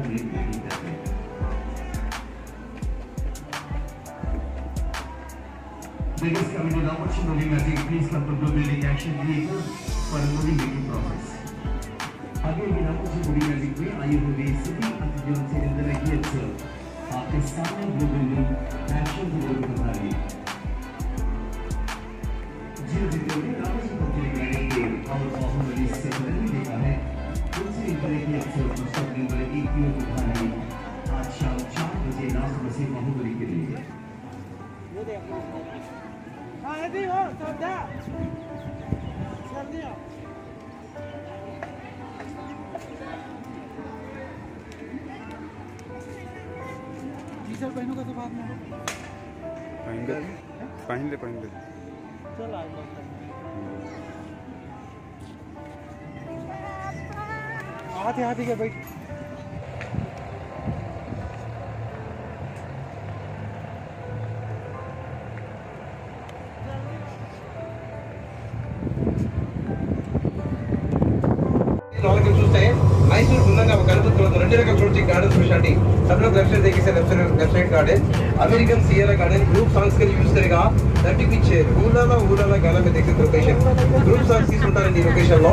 Biggest committee now watching movie magic, please come to the building action theater for the movie making process. Again, we now watching movie magic में आई हुई सभी अतिथियों से इंद्र की अक्सर आपके सामने ब्लू बिल्डिंग एक्शन थिएटर बना रही है। जिन अतिथियों ने रामजी पंचली गाड़ी के और बाहुबली से पहले देखा है, उनसे इंद्र की अक्सर मुस्तकबिल में एक क्यों उठा रही आज शाम 4 बजे नाम बसे बाहुबली के लिए। Ready हो सब जा जल्दी आओ जी सर बहनों का तो बात में पहन ले चल आ आते के बैठ मैसूर बुंदा రెండు రకాల చూడొచ్చు गार्डन स्पेशलिटी सब लोग लेफ्ट साइड देखिए left side garden American Sierra garden group songs के लिए यूज करेगा 30 पिक्चर ఊలాల गाना में देखिए लोकेशन ग्रुप सॉन्ग्स తీసుకుంటారండి ఈ లొకేషన్ లో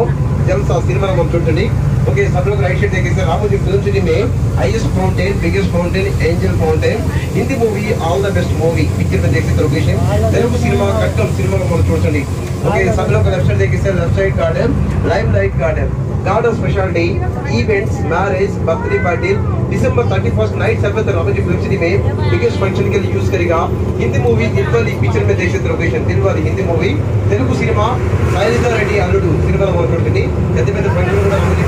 జల్సా సినిమా మనం చూడండి ओके सब लोग राइट साइड देखिए रामोजी फिल्म सिटी में highest fountain biggest fountain angel fountain Hindi movie all the best movie picture में देखिए लोकेशन तेलुगु सिनेमा कट्टम सिनेमा మనం చూడండి ओके सब लोग लेफ्ट साइड देखिए left side garden lime light garden garden speciality events marriage birthday party दिसंबर 31 नाइट 7 रामोजी फिल्म सिटी में बिगेस्ट फंक्शन के लिए यूज करेगा हिंदी मूवी दिलवाली पिक्चर में देखिए location Dilwale Hindi movie Telugu cinema Shailaja Reddy Alludu cinema మనం చూడండి పెద్ద పెద్ద ఫంక్షన్ కూడా రామోజీ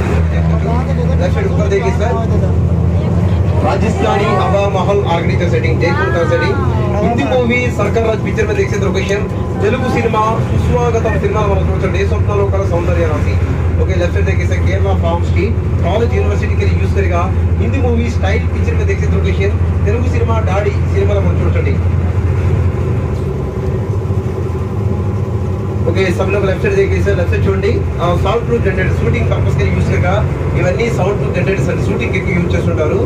लेफ्ट साइड ऊपर देखिए सर राजस्थानी हवा महल आर्किटेक्चर सेटिंग जयपुर का सेटिंग हिंदी मूवी सरकार राज पिक्चर में देखिए लोकेशन तेलुगु सिनेमा सुस्वागतम सिनेमा మనం చూడండి స్వప్నలో కల సౌందర్య రాశి ओके लेफ्ट साइड देखिए सर केरला फार्म्स की कॉलेज यूनिवर्सिटी के लिए यूज करेगा हिंदी मूवी स्टाइल पिक्चर में देखिए location Telugu cinema daddy cinema మనం చూడండి ओके सब लोग लेफ्ट साइड देखिए सर लेफ्ट साइड చూడండి soundproof generator shooting purpose के लिए यूज करेगा इवన్నీ साउंड प्रूफ जनरेटर शूटिंग के यूज చేస్తుంటారు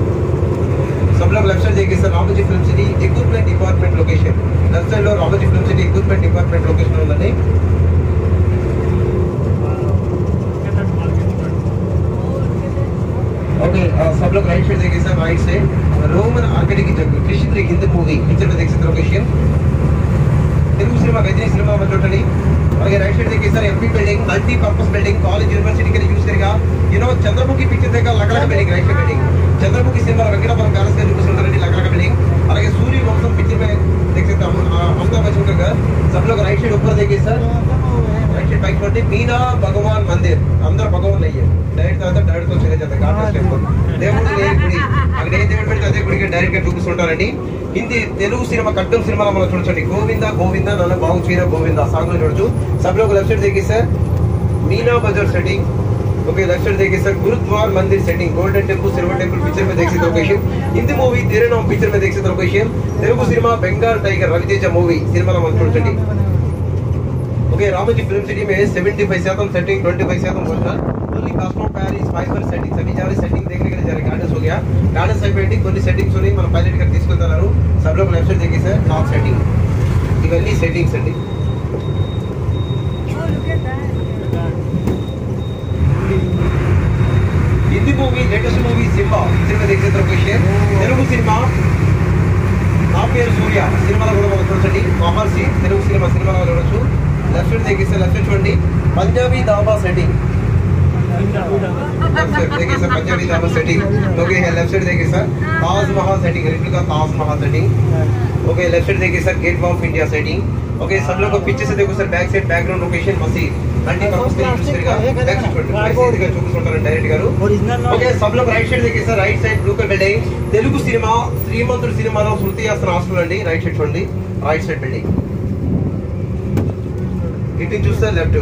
सब लोग लेफ्ट साइड देखिए sir Ramoji film city equipment department location left side లో Ramoji film city equipment department location ఉందండి ओके सब लोग राइट साइड देखिए sir right side Roman architect की जगह कृष्ण हिंदी मूवी पिक्चर में देखिए location Telugu cinema Ghajini cinema में చూడండి आगे राइट साइड देखिए sir MP building multipurpose building college university के लिए यूज करेगा चंद्रमुखी पिक्चर देखा लगलग building right side building Chandramukhi cinema Venkatapuram palace के यूज करने लगलग बिल्डिंग అలాగే सूर्य वंशम पिक्चर में देख सकते हैं अमिताभ बच्चन का घर सब लोग राइट साइड ऊपर देखिए सर राइट साइड बाइक पर मीना भगवान मंदिर अंदर भगवान नहीं है डायरेक्ट आता डायरेक्ट तो चले जाते गार्डन टेंपल దేవుడు లేని గుడి అక్కడ ఏ దేవుడు పెడితే అదే గుడికి డైరెక్ట్ గా చూపిస్తుంటారండి हिंदी तेलुगु सिनेमा कट्टम सिनेमा మనం చూడొచ్చు గోవిందా గోవిందా నన్న బాగు చీర గోవిందా సాంగ్ లో చూడొచ్చు सब लोग लेफ्ट साइड देखिए सर मीना बाजार सेटिंग ओके लेफ्ट साइड देखिए सर गुरुद्वार मंदिर setting golden temple silver temple picture में देखिए लोकेशन हिंदी मूवी तेरे नाम पिक्चर में देखिए location Telugu cinema Bengal tiger Raviteja movie cinema మనం చూడొచ్చు ओके रामोजी फिल्म सिटी में 75% सेटिंग 25% होता ओनली कास्मो पैरिस फाइबर सेटिंग सभी जारी सेटिंग देखने के लिए जा रहे गार्डन्स हो गया गार्डन साइड पेंटिंग కొన్ని సెట్టింగ్స్ ఉన్నాయి మనం పైలట్ గా తీసుకుంటున్నారు सब लोग लेफ्ट साइड देखिए सर नॉट सेटिंग इवన్నీ సెట్టింగ్స్ అండి Hindi movie latest movie Simmba picture में देखिए लोकेशन तेलुगु सिनेमा నా పేరు సూర్య సినిమాలో కూడా మనం చూడండి మహర్షి తెలుగు సినిమా సినిమాలో చూడొచ్చు लेफ्ट साइड देखिए सर लेफ्ट साइड చూడండి पंजाबी दाबा सेटिंग देखिए sir Punjabi dhaba setting okay है लेफ्ट साइड देखिए sir Taj Mahal setting replica Taj Mahal setting okay left side देखिए sir gateway of India setting okay सब लोग पीछे से देखो sir back side background location मसीद मल्टी पर्पस के यूज करेगा बैक साइड मसीद का చూపిస్తుంటారు డైరెక్ట్ గారు ओके सब लोग राइट साइड देखिए sir right side blue colour building Telugu cinema Srimanthudu సినిమాలో శృతి హాసన్ హాస్టల్ అండి రైట్ సైడ్ చూడండి రైట్ సైడ్ బిల్డింగ్ इट చూస్తే లెఫ్ట్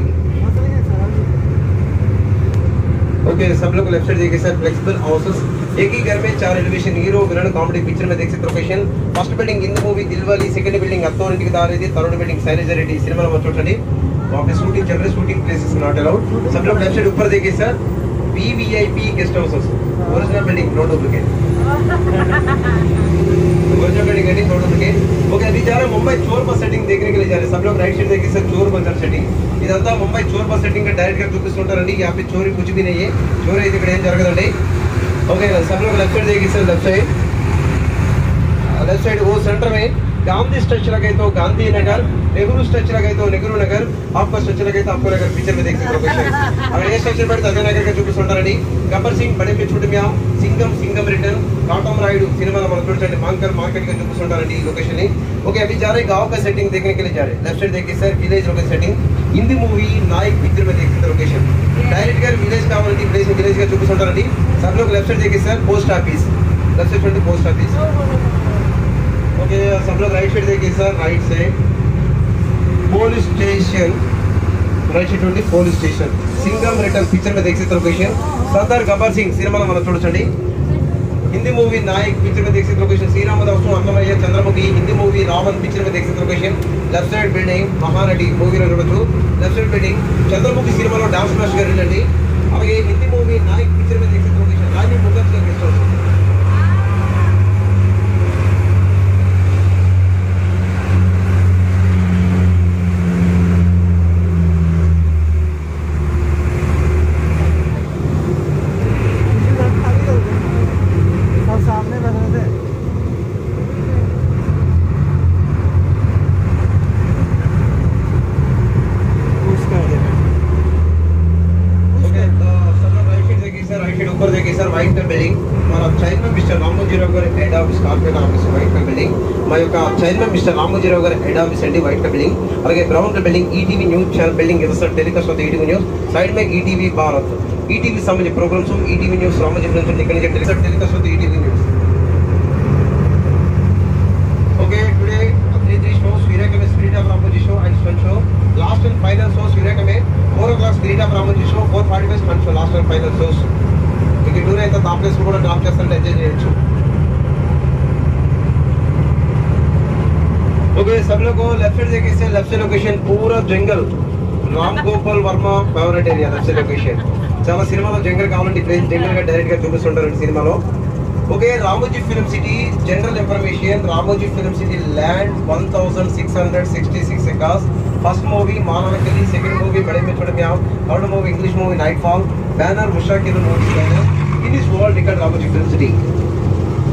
ओके सब लोग लेफ्ट साइड देखिए सर फ्लेक्सिबल हाउसेस एक ही घर में 4 elevation hero villain comedy picture में देख सकते location first building Hindi movie Dilwale second building authority की दार है third building Shailaja Reddy cinema में చూడండి वहां पे शूटिंग चल रही शूटिंग प्लेसेस नॉट अलाउड सब लोग लेफ्ट साइड ऊपर देखिए sir VVIP guest houses original building no duplicate original building है नो डुप्लीकेट ओके अभी जा रहे हैं मुंबई चोर बस सेटिंग देखने के लिए जा रहे हैं सब लोग राइट साइड देखिए सर चोर बस सेटिंग ఇదంతా ముంబై చోర్ బస్ సెట్టింగ్ का डायरेक्ट గా చూపిస్తుంటారండి यहाँ पे चोरी कुछ भी नहीं है चोरी అయితే ఇక్కడ ఏం జరగదండి ओके सब लोग लेफ्ट साइड देखिए सर लेफ्ट साइड वो सेंटर में गांधी स्ट्रक्चर लगे तो गांधी नगर नेहरू स्ट्रक्चर लगे तो नेहरू नगर आपका स्ट्रक्चर लगे तो आपको नगर पिक्चर में देख सकते हो लोकेशन अगर ये स्ट्रक्चर पर अजय नगर का చూపిస్తుంటారండి गब्बर सिंह बड़े पे छोटे म्याम सिंगम रिटर्न काटम राइड सिनेमा మనం చూడండి मांकर मार्केट का చూపిస్తుంటారండి ఈ లొకేషన్ ని ओके अभी जा रहे गांव का सेटिंग देखने के लिए जा रहे लेफ्ट साइड देखिए sir village location setting Hindi movie Nayak picture में देख सकते हो लोकेशन डायरेक्ट గా विलेज కావాలంటే ప్లేస్ విలేజ్ గా చూపిస్తుంటారండి सब लोग लेफ्ट साइड देखिए sir post office left side छोटे पोस्ट ऑफिस ओके सब लोग राइट साइड देखिए sir right side police station right side twenty police station Singham return picture में देख सकते लोकेशन सरदार गब्बर सिंह सिनेमा మనం చూడొచ్చండి हिंदी मूवी नायक पिक्चर में देख सकते लोकेशन श्रीराम दास अन्नमయ్య चंद्रमुखी हिंदी मूवी रावण पिक्चर में देख सकते location left side building Mahanati movie లో చూడొచ్చు लेफ्ट साइड बिल्डिंग चंद्रमुखी సినిమాలో డాన్స్ మాస్టర్ గారు అండి అలాగే हिंदी मूवी नायक पिक्चर में देख सकते location Rani Mukherjee guest house chairman mister Ramoji Rao గారి హెడ్ ఆఫీస్ అండి వైట్ బిల్డింగ్ అలాగే brown building ETV news channel building ఇది సార్ టెలికాస్ట్ అవుతుంది ఈటీవీ న్యూస్ साइड में ईटीवी भारत ईटीवी संबंधी programmes ETV news Ramoji film ఇక్కడ నుంచి టెలికాస్ట్ అవుతుంది ఈటీవీ న్యూస్ ओके टुडे अपने 3 shows विराक में spirit of Ramoji show and fun show last and final shows विराक में 4 o'clock spirit of Ramoji show 4:45 fun show last and final shows ఇక టూర్ అయితే తాప్లేస్ కూడా డ్రాప్ చేస్తారంటే ఎంజాయ్ చేయొచ్చు ओके सब लोग को लेफ्ट साइड देखिए से लेफ्ट साइड लोकेशन पूरा जंगल Ram Gopal Varma favourite area left side location చాలా సినిమాలో జంగల్ కావాలంటే ప్లేస్ జంగల్ గా డైరెక్ట్ గా చూపిస్తుంటారు సినిమాలో okay Ramoji film city general information Ramoji film city land 1666 acres first movie मानवकली सेकंड मूवी बड़े में छोटे म्याम third movie English movie Nightfall banner मुशाकिल movie banner in this world record Ramoji film city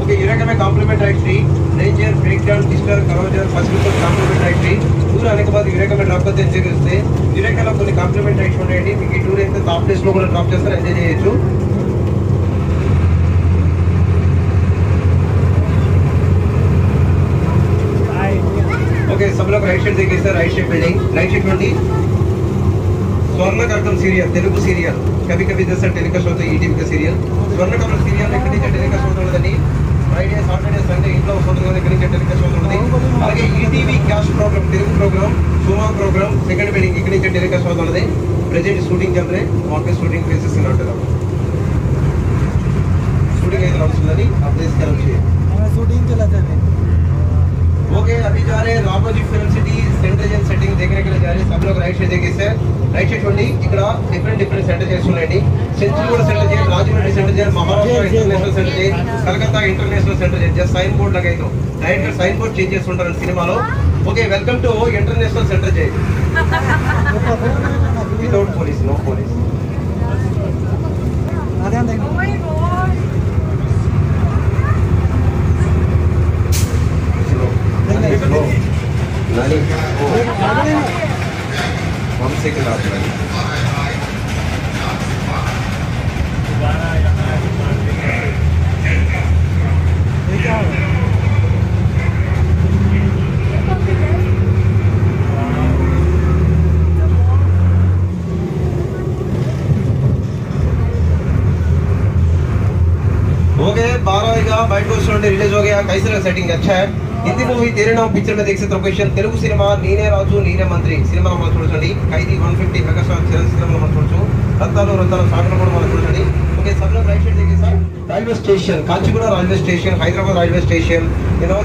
okay Eureka में complimentary free ranger break down टिस्टर करोजर first group complimentary free tour आने के बाद यूरेका में ड्रॉप करते ఎంజాయ్ చేస్తే యూరేకాలో కొన్ని కాంప్లిమెంట్ రైట్స్ ఉంటాయండి మీకు ఈ టూర్ అయితే టాప్ ప్లేస్ లో కూడా డ్రాప్ చేస్తారు ఎంజాయ్ చేయొచ్చు ओके सब लोग राइट साइड देखिए sir right side building right side 20 स्वर्णकर्कम सीरियल तेलुगु सीरियल कभी कभी जैसा टेलीकास्ट होता है ईटीवी का सीरियल स्वर्णकर्कम सीरियल ఇక్కడ నుంచి టెలికాస్ట్ అవుతుందండి ఫ్రైడే సాటర్డే సండే ఇంట్లో వస్తుంది ఇక్కడ నుంచి టెలికాస్ట్ అవుతుంది అలాగే ETV cash programme Telugu programme Suma programme second building ఇక్కడ నుంచి టెలికాస్ట్ అవుతుంది प्रेजेंट शूटिंग चल रहे वहाँ पे शूटिंग प्लेसेस से लौटे शूटिंग एक लॉन्च हुई आप प्लेस क्या लॉन्च है हमें शूटिंग चला जाए ओके अभी जा रहे हैं Ramoji film city centre jail setting देखने के लिए जा रहे हैं सब लोग राइट साइड देखिए सर राइट साइड చూడండి ఇక్కడ డిఫరెంట్ సెంటర్ జైల్స్ ఉన్నాయండి central centre jail Rajahmundry centre jail Maharashtra international centre jail Calcutta international centre jail just sign board लगाइतो డైరెక్ట్ సైన్ బోర్డ్ చేంజ్ చేస్తుంటారు సినిమాలో okay welcome to international centre jail without police no police अरे देखो नानी हम second आप नानी ये क्या है हो गए 12 का बाइट को रिलीज हो गया कैसे सेटिंग अच्छा है हिंदी मूवी तेरे नाम पिक्चर में देख सकते हो क्वेश्चन तेलुगु सिनेमा नीने राजू नीने मंत्री सिनेमा మనం చూడొచ్చండి ఖైదీ 150 మెగాస్టార్ చిరంజీవి సినిమా మనం చూడొచ్చు రత్తాలు సాగర్ కూడా మనం చూడొచ్చండి ఓకే सब लोग राइट साइड देखिए sir railway station Kacheguda railway station Hyderabad railway station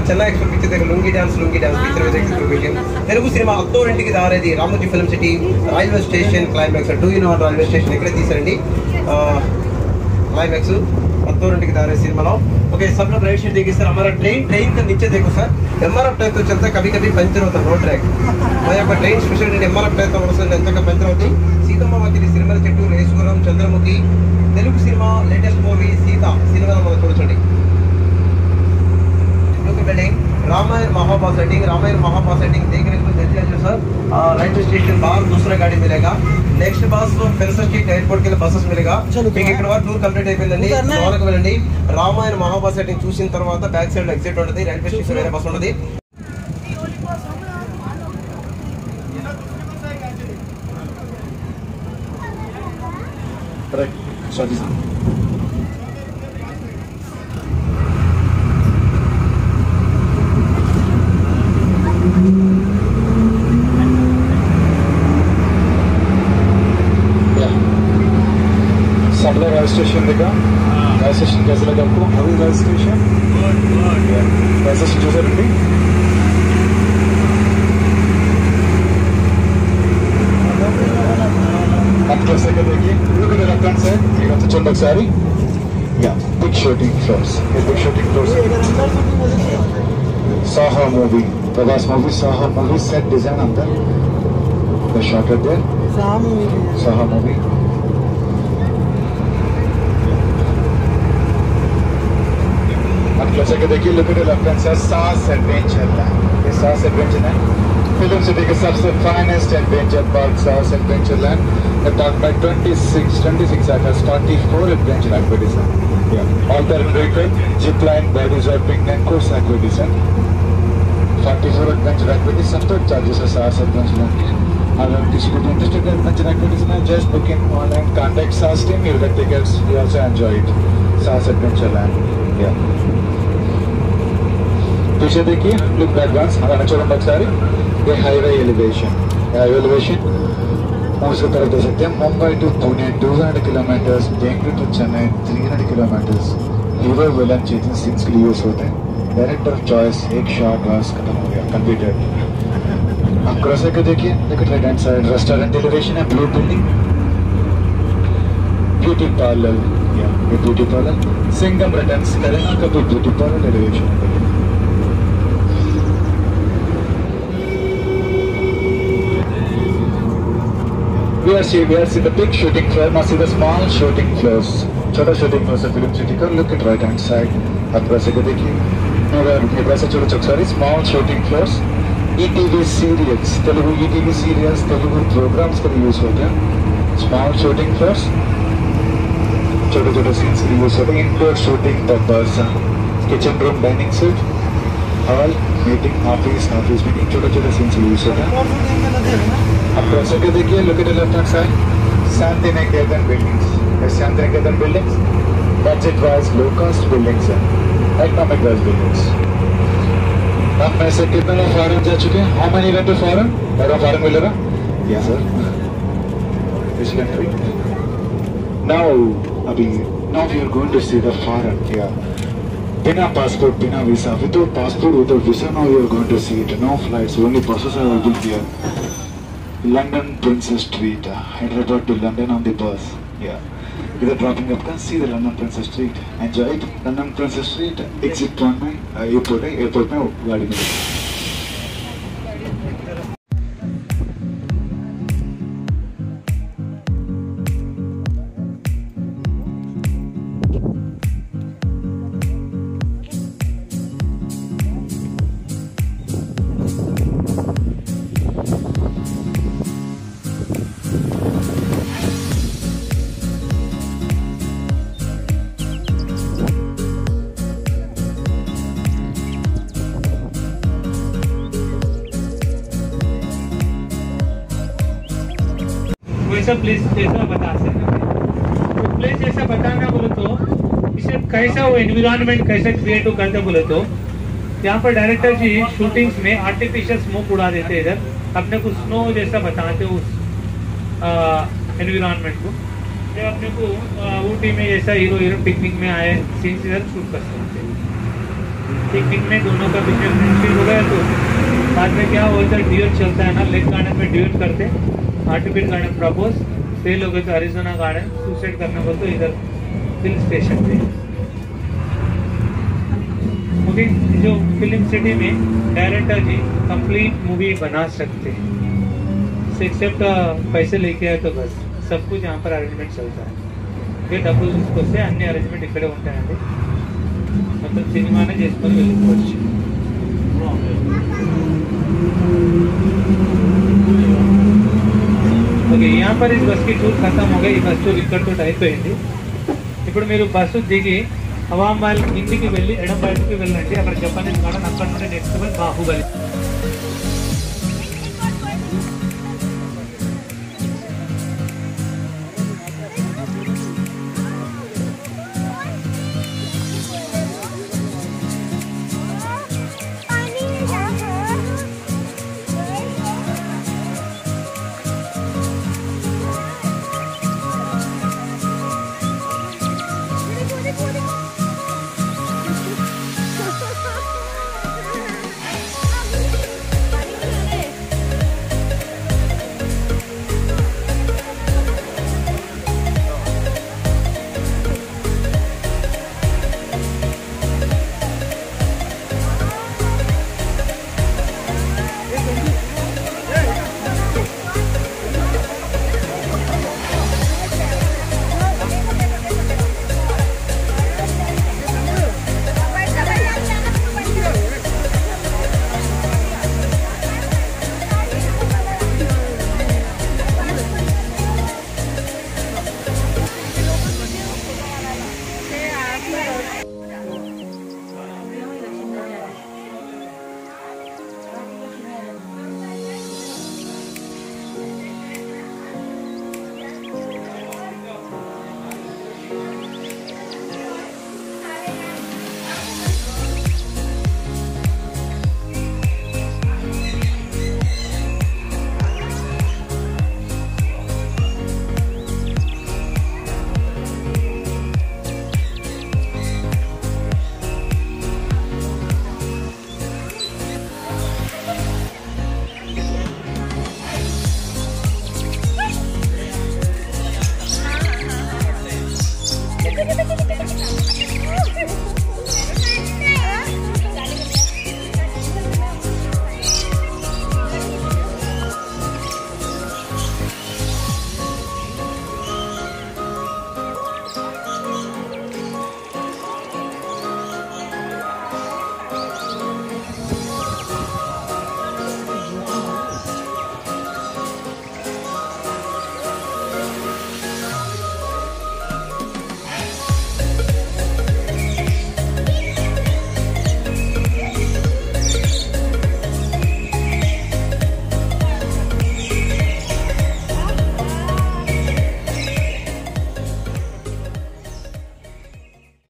Chennai express picture దగ్గర లుంగి డాన్స్ పిక్చర్ में देख सकते हो question Telugu cinema అత్తోరింటికి Daredi Ramoji film city railway station climax 2 in 1 railway station ఇక్కడ తీసారండి क्लाइमैक्स पत्तोरंटी की दारे सिनेमा लो ओके सब लोग राइट साइड देखिए सर हमारा ट्रेन का नीचे देखो सर एमआरएफ टाइप तो चलता है कभी कभी पंचर होता है रोड ट्रैक मैं यहाँ पर ट्रेन स्पेशल एमआरएफ टाइप तो ఎంత పంచర్ అవుతుంది సీతమ్మ వాకిలి సిరిమల చెట్టు రేసుగురం Chandramukhi Telugu cinema latest movie Sita cinema మనం చూడండి बिल्डिंग रामायण महाभारत सेटिंग देखने को जल्दी आ जाओ सर रेलवे स्टेशन बाहर दूसरा गाड़ी मिलेगा नेक्स्ट बस फेल्सर स्ट्रीट एयरपोर्ट के लिए बसेस मिलेगा మీకు ఇక్కడ వరకు టూర్ కంప్లీట్ అయిపోయిందండి లోనకి వెళ్ళండి రామాయణ మహాభారత సెట్టింగ్ చూసిన తర్వాత బ్యాక్ సైడ్ ఎగ్జిట్ ఉంటుంది రైల్వే స్టేషన్ వేరే బస్ ఉంటుంది Correct. Sorry. सबला रेल स्टेशन देखा रेल स्टेशन कैसे लगा आपको अभी रेल स्टेशन रेल स्टेशन जो सर रेडी आप कैसे कर देखिए look at the left hand side you got the chundak sari yeah big shooting floors Saha movie Prabhas movie Saha movie set design अंदर the shot right there Saha movie जैसे कि देखिए look at the left hand side सास adventure land ये सास adventure land film city के सबसे finest adventure park सास adventure land attacked by 26 acres 44 adventure activities all terrain vehicle zip line body jumping and course activities 44 adventure activities सब charges है सास adventure land अगर किसी को interested in adventure activities में just book in online contact SAS team you will get tickets you also enjoy it SAS adventure land पीछे देखिए look back once हमारा चौरंग सारी ये हाईवे एलिवेशन उसकी तरफ देख सकते हैं Mumbai to Pune 200 kilometres Bengaluru to Chennai 300 kilometres hero villain Chetan scenes के लिए यूज होते हैं डायरेक्टर चॉइस एक शॉट बस खत्म हो गया कंप्लीटेड आप क्रॉस करके देखिए लेकिन right hand side restaurant elevation है ब्लू बिल्डिंग ब्यूटी पार्लर ये ब्यूटी पार्लर सिंगम रिटर्न्स करेंगे कभी beauty parlour elevation We are seeing the big shooting floor. Now see the small shooting floors. छोटा shooting floor से film city का look at right hand side. आप वैसे को देखिए. Now ये वैसे छोटा छोटा small shooting floors. ETV serials, Telugu ETV serials, Telugu programs के लिए use होते हैं. Small shooting floors. छोटे छोटे scenes के लिए use होते हैं. Indoor shooting purpose. Kitchen room, dining suite. Hall, meeting, office meeting. छोटे छोटे scenes के लिए use होते हैं. आप कैसे के देखिए look at the left hand side Shanti Niketan buildings Shanti Niketan buildings budget wise low cost buildings हैं economic wise buildings आप में से कितने लोग फॉरेन जा चुके हैं how many went to foreign मेरा फॉरेन मिलेगा yes sir which country now अभी now we are going to see the foreign yeah बिना passport बिना visa without passport without visa now we are going to see it no flights only buses are available here London Princess Street, Hyderabad to London on the bus. Yeah. Either dropping up, can see the London Princess Street. Enjoy it. London Princess Street, exit point में airport में गाड़ी मिलेगी. वैसा place जैसा बता सकते तो place जैसा बताना बोले तो इसे कैसा वो एनवायरनमेंट कैसे क्रिएट करते बोले तो यहाँ पर डायरेक्टर जी शूटिंग्स में आर्टिफिशियल स्मोक उड़ा देते इधर अपने को स्नो जैसा बताते उस एनवायरनमेंट को जब अपने को ऊटी में जैसा हीरो हीरोइन पिकनिक में आए सीन्स इधर शूट कर सकते पिकनिक में दोनों का बीच में फ्रेंडशिप हो गया तो बाद में क्या हो इधर ड्यूट चलता है ना लेक गार्डन में ड्यूट करते आर्टिफिशियल गार्डन प्रपोज सेल हो गए तो अरिजोना गार्डन सुसाइड करने को तो इधर हिल स्टेशन पे। ओके, जो फिल्म सिटी में डायरेक्टर जी कंप्लीट मूवी बना सकते हैं, एक्सेप्ट पैसे लेके आए तो बस सब कुछ यहाँ पर अरेंजमेंट चलता है। ये డబ్బులు తీసుకొస్తే అన్ని అరేంజ్మెంట్ ఇక్కడే ఉంటాయండి, మొత్తం సినిమానే చేసుకొని వెళ్ళిపోవచ్చు। ఓకే, यहाँ पर इस बस की टूर खत्म हो गई, बस टूर इక్కడితో అయిపోయింది। ఇప్పుడు మీరు బస్సు దిగి హవామాల్ ఇంటికి వెళ్ళి ఎడం వైపుకి వెళ్ళండి, అక్కడ జపానీస్ గార్డెన్, అక్కడ నుండి నెక్స్ట్ బాహుబలి।